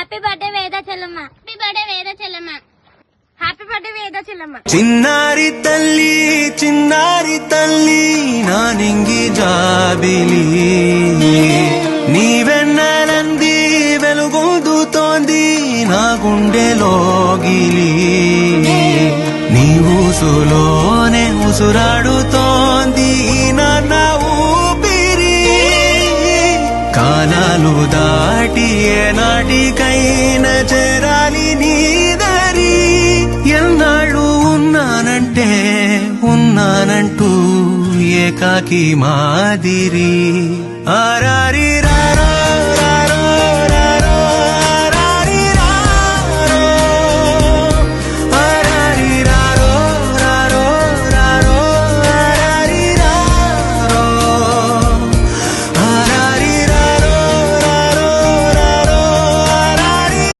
Happy birthday వేద చెల్లమ్మ. Happy birthday వేద చెల్లమ్మ. Happy birthday వేద చెల్లమ్మ. చిన్నారి తల్లి నా నింగి జాబిలి నీవెన్నెలంది వెలుగొందుతోంది నా గుండెలోగిలి నీ ఊసులోనే ఉసురాడుతోంది నాన్న ఊపిరి కాలాలు దాటి ఏనాటికైనా చేరాలి నీ దారి ఎన్నాళ్ళు ఉన్నానంటూ ఏకాకి మాదిరి ఆరారి